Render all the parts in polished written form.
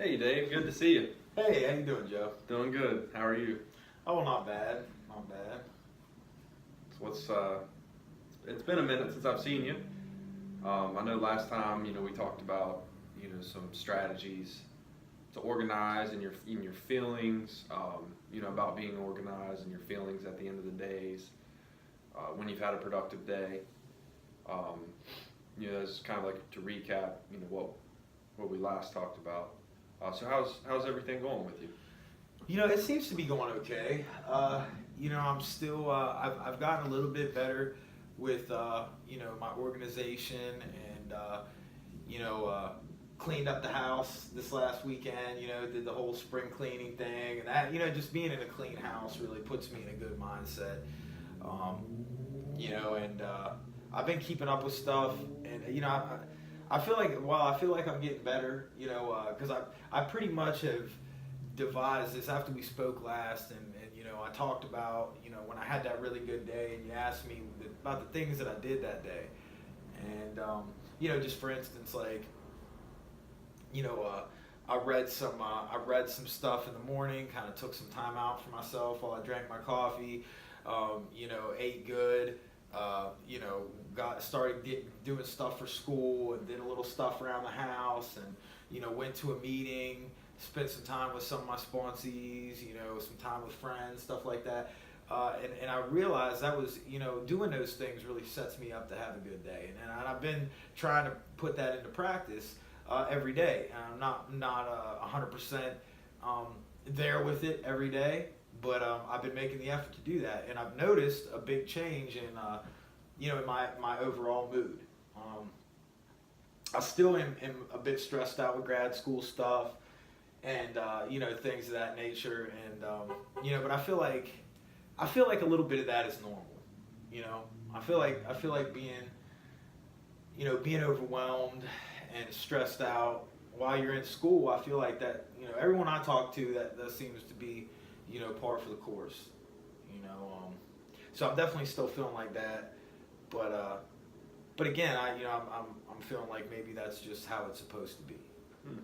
Hey Dave, good to see you. Hey, how you doing, Joe? Doing good. How are you? Oh, not bad, not bad. So it's been a minute since I've seen you. I know last time, we talked about, some strategies to organize and your feelings, about being organized and your feelings at the end of the days, when you've had a productive day. Um, that's kind of like to recap, what we last talked about. So how's everything going with you? It seems to be going okay. I'm still, I've gotten a little bit better with, my organization and, cleaned up the house this last weekend, did the whole spring cleaning thing. And that, just being in a clean house really puts me in a good mindset. Um, and I've been keeping up with stuff. And, I feel like, I feel like I'm getting better, because I pretty much have devised this after we spoke last, and I talked about, when I had that really good day, and you asked me about the things that I did that day, and just for instance, like, I read some stuff in the morning, kind of took some time out for myself while I drank my coffee, ate good. Got started doing stuff for school and did a little stuff around the house, and went to a meeting, spent some time with some of my sponsees, some time with friends, stuff like that. And I realized that was, doing those things really sets me up to have a good day. And I've been trying to put that into practice every day. And I'm not 100% there with it every day, but I've been making the effort to do that. And I've noticed a big change in, in my overall mood. I still am a bit stressed out with grad school stuff and things of that nature, and but I feel like a little bit of that is normal. I feel like being overwhelmed and stressed out while you're in school. I feel like that, everyone I talk to, that seems to be par for the course. So I'm definitely still feeling like that, but again, I'm feeling like maybe that's just how it's supposed to be. Hmm.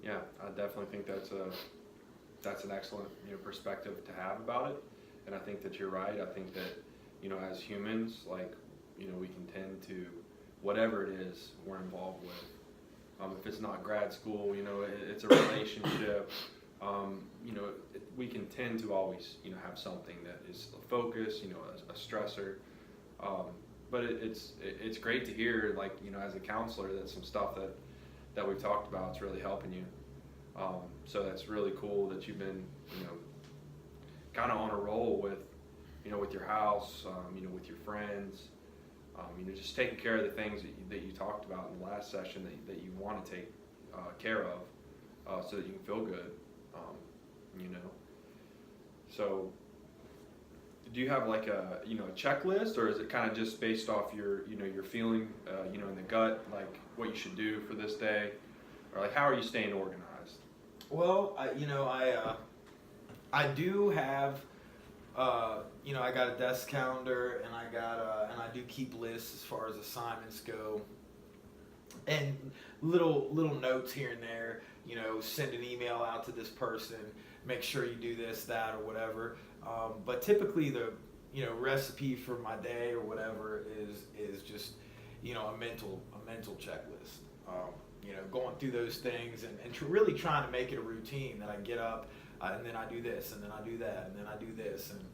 Yeah, I definitely think that's an excellent perspective to have about it, and I think that you're right. I think that as humans, like we can tend to whatever it is we're involved with. If it's not grad school, it's a relationship. We can tend to always have something that is a focus, a stressor. But it's great to hear, like as a counselor, that some stuff that we've talked about is really helping you. So that's really cool that you've been, kind of on a roll with, with your house, with your friends, just taking care of the things that you talked about in the last session that you want to take care of, so that you can feel good, So, do you have like a checklist, or is it kind of just based off your your feeling, in the gut, like what you should do for this day, or like how are you staying organized? Well, I do have, I got a desk calendar, and and I do keep lists as far as assignments go, and little notes here and there. Send an email out to this person, make sure you do this, that, or whatever. But typically the recipe for my day or whatever is just a mental checklist. Going through those things and really trying to make it a routine that I get up, and then I do this, and then I do that, and then I do this, and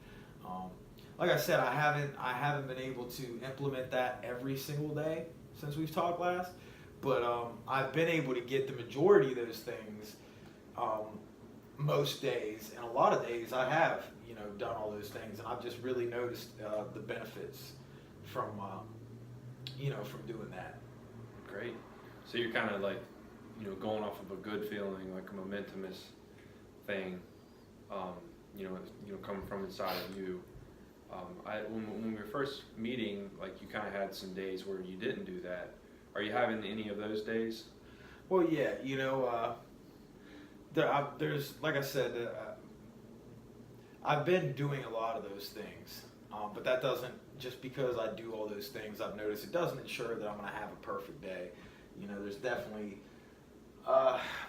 like I said, I haven't been able to implement that every single day since we've talked last, but I've been able to get the majority of those things most days, and a lot of days I have done all those things, and I've just really noticed the benefits from from doing that. Great. So you're kind of like, going off of a good feeling, like a momentumous thing, coming from inside of you. When we were first meeting, like you kind of had some days where you didn't do that. Are you having any of those days? Well, yeah, there's, like I said, I've been doing a lot of those things, but that doesn't, just because I do all those things, I've noticed it doesn't ensure that I'm going to have a perfect day. There's definitely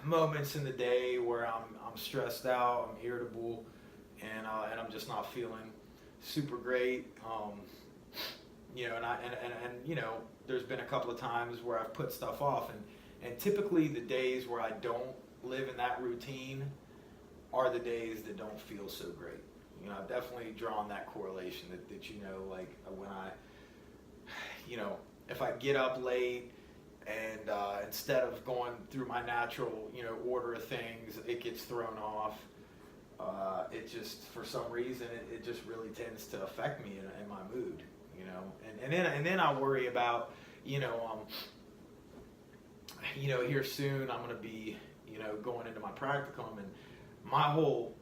moments in the day where I'm stressed out, I'm irritable, and I'm just not feeling super great. You know, and you know, there's been a couple of times where I've put stuff off, and typically the days where I don't live in that routine are the days that don't feel so great. You know, I've definitely drawn that correlation that you know, like when I, you know, if I get up late and instead of going through my natural, you know, order of things, it gets thrown off. It just, for some reason, it just really tends to affect me in my mood, you know. And then I worry about, you know, here soon I'm going to be, you know, going into my practicum, and my whole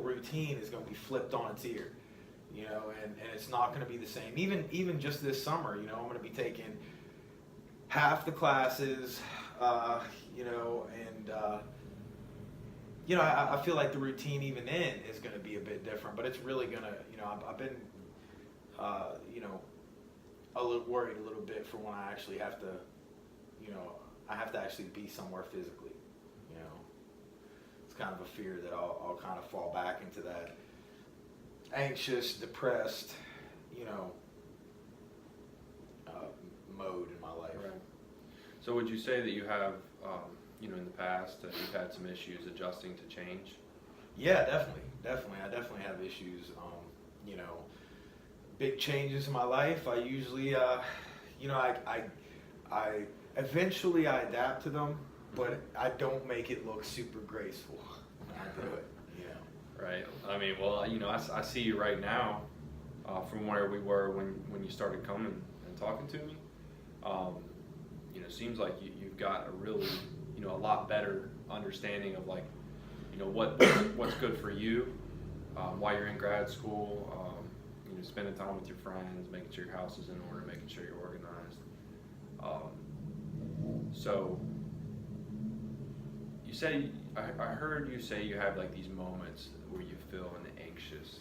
routine is going to be flipped on its ear, you know, and it's not going to be the same. Even just this summer, you know, I'm going to be taking half the classes, you know, and you know, I feel like the routine even then is going to be a bit different, but it's really going to, you know, I've been, you know, a little worried a little bit for when I actually have to, you know, I have to actually be somewhere physically, you know. It's kind of a fear that I'll kind of fall back into that anxious, depressed, you know, mode in my life. Right. So would you say that you have, you know, in the past that you've had some issues adjusting to change? Yeah, definitely. I definitely have issues. You know, big changes in my life. I usually, you know, I eventually I adapt to them, but I don't make it look super graceful when I do it. You know. Right. I mean, well, you know, I see you right now, from where we were when you started coming and talking to me. You know, seems like you've got a really, you know, a lot better understanding of, like, you know, what's good for you, while you're in grad school, you know, spending time with your friends, making sure your house is in order, making sure you're organized. So you say, I heard you say you have like these moments where you feel anxious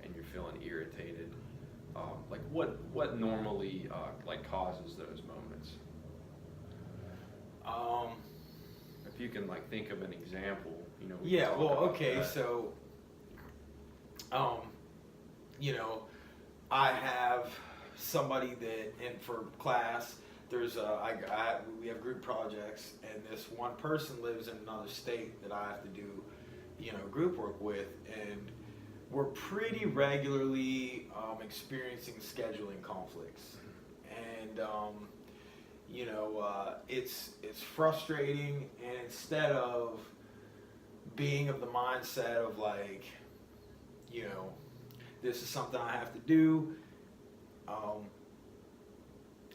and you're feeling irritated. Like what normally like causes those moments? If you can like think of an example, you know. We can talk about Okay, that. so, you know, I have somebody that for class. There's we have group projects, and this one person lives in another state that I have to do, you know, group work with, and we're pretty regularly experiencing scheduling conflicts, and you know, it's frustrating, and instead of being of the mindset of like, you know, this is something I have to do.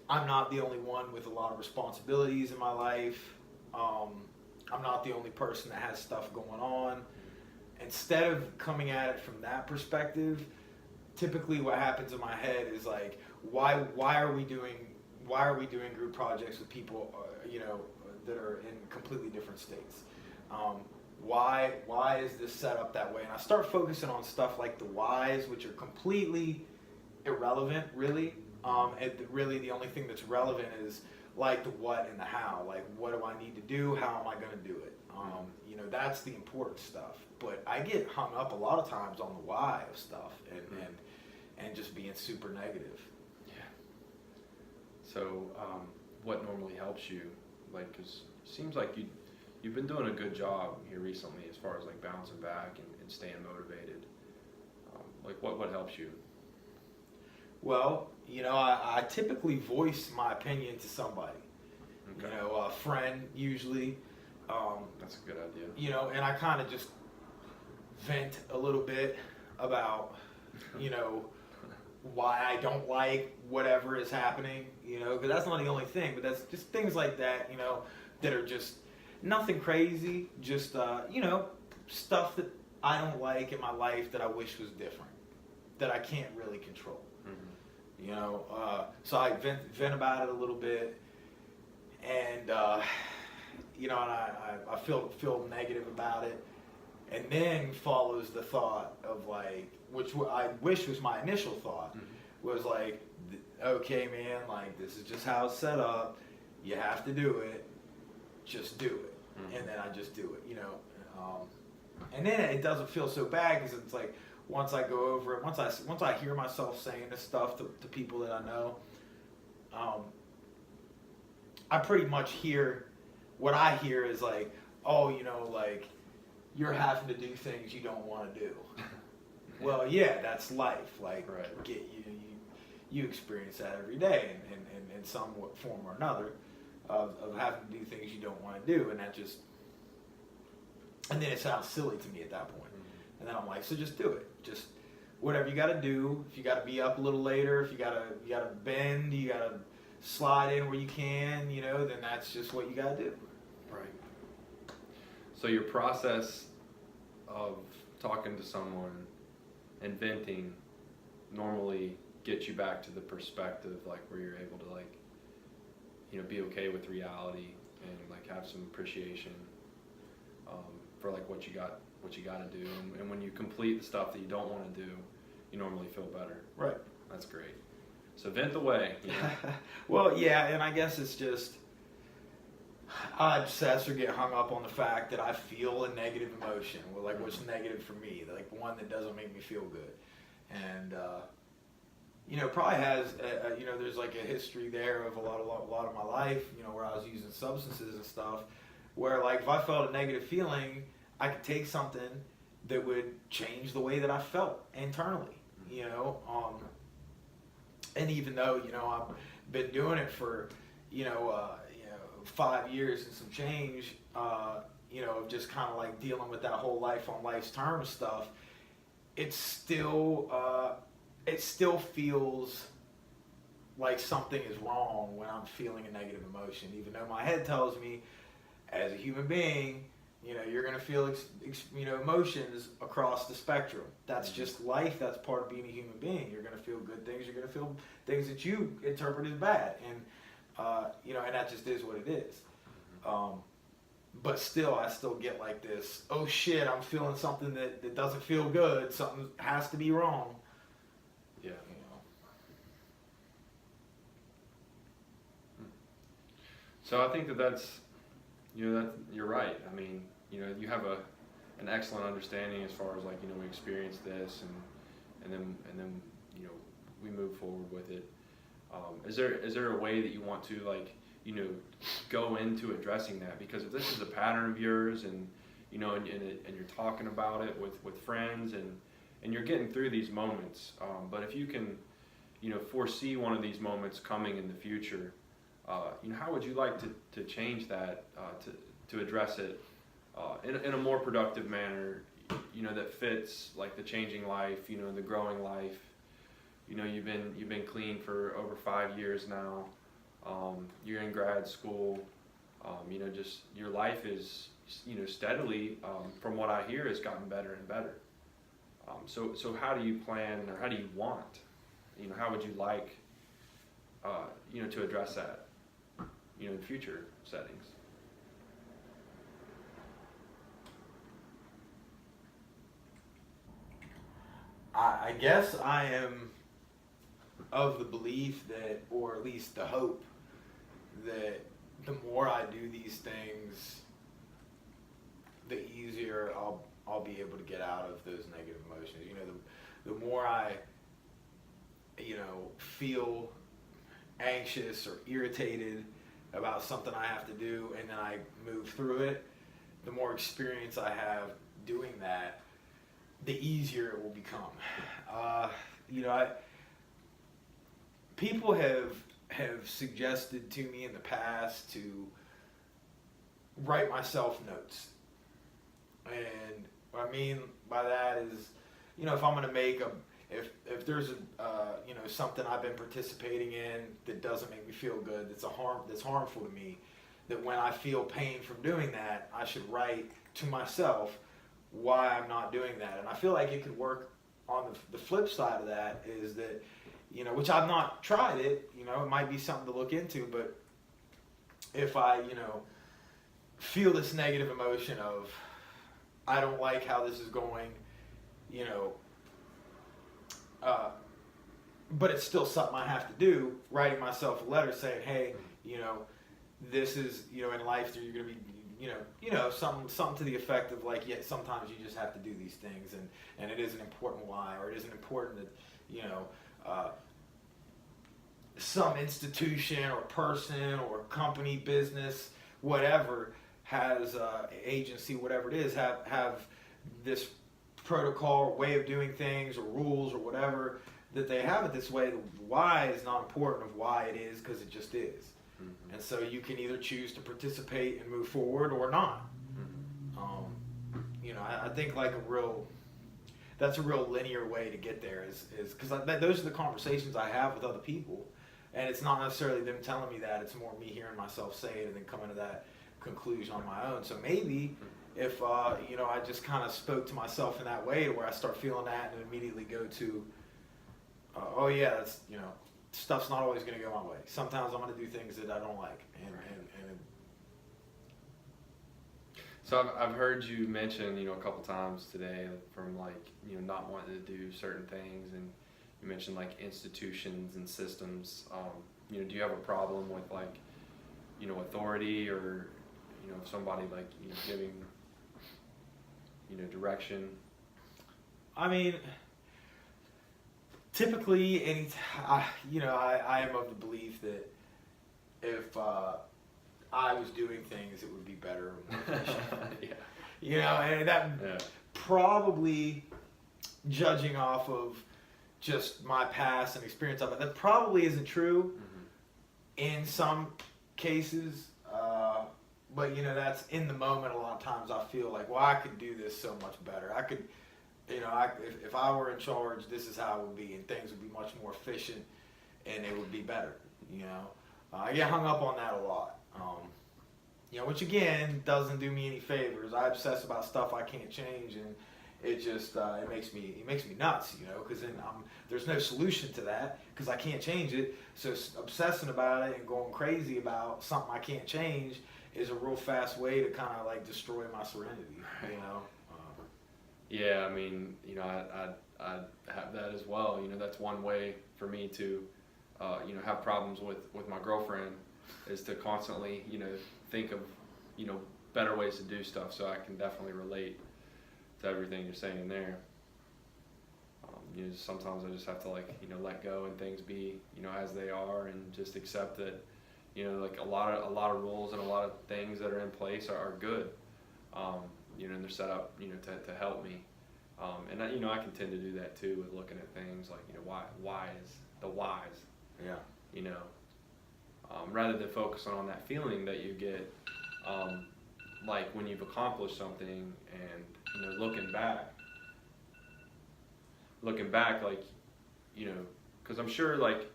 I'm not the only one with a lot of responsibilities in my life. I'm not the only person that has stuff going on. Instead of coming at it from that perspective, typically what happens in my head is like, why are we doing group projects with people, you know, that are in completely different states? Why is this set up that way? And I start focusing on stuff like the whys, which are completely irrelevant, really. And really the only thing that's relevant is like the what and the how. Like, what do I need to do? How am I going to do it? You know, that's the important stuff. But I get hung up a lot of times on the why of stuff and just being super negative. Yeah. So, what normally helps you? Like, 'cause it seems like you've been doing a good job here recently as far as like bouncing back and staying motivated. Like, what helps you? Well, you know, I typically voice my opinion to somebody. Okay. You know, a friend usually. That's a good idea. You know, and I kind of just vent a little bit about, you know, why I don't like whatever is happening, you know, because that's not the only thing, but that's just things like that, you know, that are just nothing crazy, just, you know, stuff that I don't like in my life that I wish was different, that I can't really control. Mm-hmm. You know, so I vent about it a little bit, and you know, and I feel negative about it, and then follows the thought of like, which I wish was my initial thought, was like, okay, man, like this is just how it's set up. You have to do it. just do it. And then I just do it, you know. And then it doesn't feel so bad because it's like once I go over it, once I hear myself saying this stuff to people that I know, I pretty much hear what I hear is like, oh, you know, like you're having to do things you don't want to do. Well, yeah, that's life. Like, Right. You experience that every day in some form or another of having to do things you don't want to do, and and then it sounds silly to me at that point. And then I'm like, so just do it. Just whatever you got to do. If you got to be up a little later, if you got to bend, you got to slide in where you can, you know, then that's just what you got to do. Right. So your process of talking to someone and venting normally gets you back to the perspective, like where you're able to, like, you know, be okay with reality and like have some appreciation for like what you got to do, and when you complete the stuff that you don't want to do, you normally feel better. Right. That's great. So vent away. You know? Well, yeah, and I guess it's just I obsess or get hung up on the fact that I feel a negative emotion. Well, like what's negative for me, like one that doesn't make me feel good, and you know, probably has you know, there's like a history there of a lot of my life, you know, where I was using substances and stuff, where like if I felt a negative feeling, I could take something that would change the way that I felt internally, you know. And even though, you know, I've been doing it for, you know, 5 years and some change, you know, of just kind of like dealing with that whole life on life's terms stuff, it still feels like something is wrong when I'm feeling a negative emotion, even though my head tells me, as a human being, you know, you're going to feel, you know, emotions across the spectrum. That's just life. That's part of being a human being. You're going to feel good things. You're going to feel things that you interpret as bad. And, you know, and that just is what it is. But still, I still get like this, oh shit, I'm feeling something that doesn't feel good. Something has to be wrong. Yeah. You know. So I think that's, you know, you're right. I mean, you know, you have an excellent understanding as far as like, you know, we experienced this and then you know, we move forward with it. Is there a way that you want to, like, you know, go into addressing that? Because if this is a pattern of yours and, you know, and you're talking about it with friends and you're getting through these moments, but if you can, you know, foresee one of these moments coming in the future, you know, how would you like to change that, to address it in a more productive manner, you know, that fits like the changing life, you know, the growing life. You know, you've been clean for over 5 years now. You're in grad school. You know, just your life is, you know, steadily, from what I hear, has gotten better and better. So how do you plan, or how do you want, you know, how would you like, you know, to address that, you know, in future settings? I guess I am of the belief that, or at least the hope, that the more I do these things, the easier I'll be able to get out of those negative emotions. You know, the more I, you know, feel anxious or irritated about something I have to do, and then I move through it, the more experience I have doing that, the easier it will become. You know, people have suggested to me in the past to write myself notes. And what I mean by that is, you know, if I'm going to make if there's you know, something I've been participating in that doesn't make me feel good, that's harmful to me, that when I feel pain from doing that, I should write to myself why I'm not doing that. And I feel like it could work on the flip side of that, is that, you know, which I've not tried it, you know, it might be something to look into, but if I, you know, feel this negative emotion of, I don't like how this is going, you know, but it's still something I have to do, writing myself a letter saying, hey, you know, this is, in life you're going to be, something to the effect of like, yeah, sometimes you just have to do these things, and it isn't important why, or it isn't important that, some institution or person or company, business, whatever, has agency, whatever it is, have this protocol or way of doing things or rules or whatever, that they have it this way. The why is not important of why it is, because it just is. Mm-hmm. And so you can either choose to participate and move forward or not. Mm-hmm. I think like that's a real linear way to get there, is because those are the conversations I have with other people, and it's not necessarily them telling me that, it's more me hearing myself say it and then coming to that conclusion on my own. So maybe if I just kind of spoke to myself in that way, where I start feeling that and immediately go to, oh yeah, that's, stuff's not always going to go my way. Sometimes I'm going to do things that I don't like, and So I've heard you mention, a couple times today, from like, not wanting to do certain things, and you mentioned like institutions and systems. Do you have a problem with like, authority, or, somebody like giving, direction? I mean, typically, I am of the belief that if I was doing things, it would be better. Yeah. And that probably, judging off of just my past and experience of it, that probably isn't true in some cases. But that's in the moment. A lot of times I feel like, well, I could do this so much better. I could, if I were in charge, this is how it would be, and things would be much more efficient, and it would be better. I get hung up on that a lot. Which again doesn't do me any favors. I obsess about stuff I can't change, and it just it makes me nuts. Because then there's no solution to that, because I can't change it. So obsessing about it and going crazy about something I can't change is a real fast way to kind of like destroy my serenity. Yeah, I mean, I have that as well. That's one way for me to, have problems with my girlfriend, is to constantly, think of, better ways to do stuff. So I can definitely relate to everything you're saying there. Sometimes I just have to like, let go and things be, as they are, and just accept that, like a lot of rules and a lot of things that are in place are good. And they're set up, to help me. And I can tend to do that too, with looking at things like, the whys. Yeah. Rather than focusing on that feeling that you get, like when you've accomplished something, and looking back, like, because I'm sure like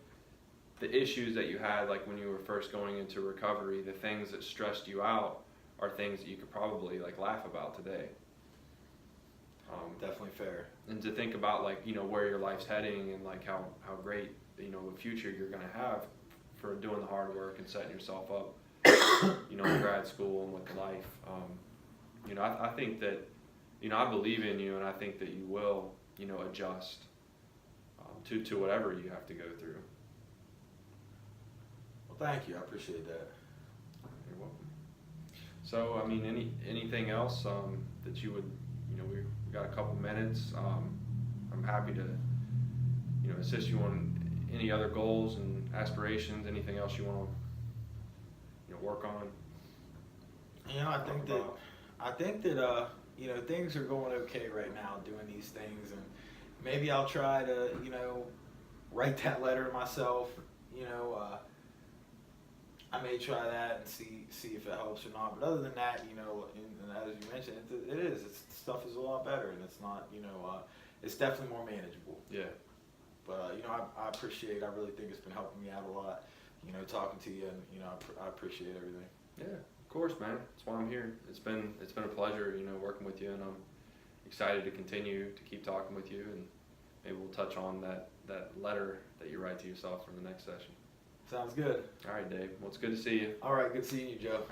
the issues that you had, like when you were first going into recovery, the things that stressed you out are things that you could probably like laugh about today. Definitely fair. And to think about like, where your life's heading, and like how great, the future you're going to have for doing the hard work and setting yourself up, in grad school and with life. I think that, I believe in you, and I think that you will, adjust to whatever you have to go through. Well, thank you. I appreciate that. You're welcome. So, I mean, anything else that you would, we got a couple minutes. I'm happy to, assist you on any other goals and aspirations, anything else you want to, work on. I think that things are going okay right now doing these things, and maybe I'll try to, write that letter to myself. I may try that and see if it helps or not. But other than that, and as you mentioned, stuff is a lot better, and it's not, it's definitely more manageable. Yeah. But I really think it's been helping me out a lot, talking to you, and I appreciate everything. Yeah, of course, man. That's why I'm here. It's been a pleasure, working with you, and I'm excited to continue to keep talking with you, and maybe we'll touch on that letter that you write to yourself for the next session. Sounds good. All right, Dave. Well, it's good to see you. All right, good seeing you, Joe.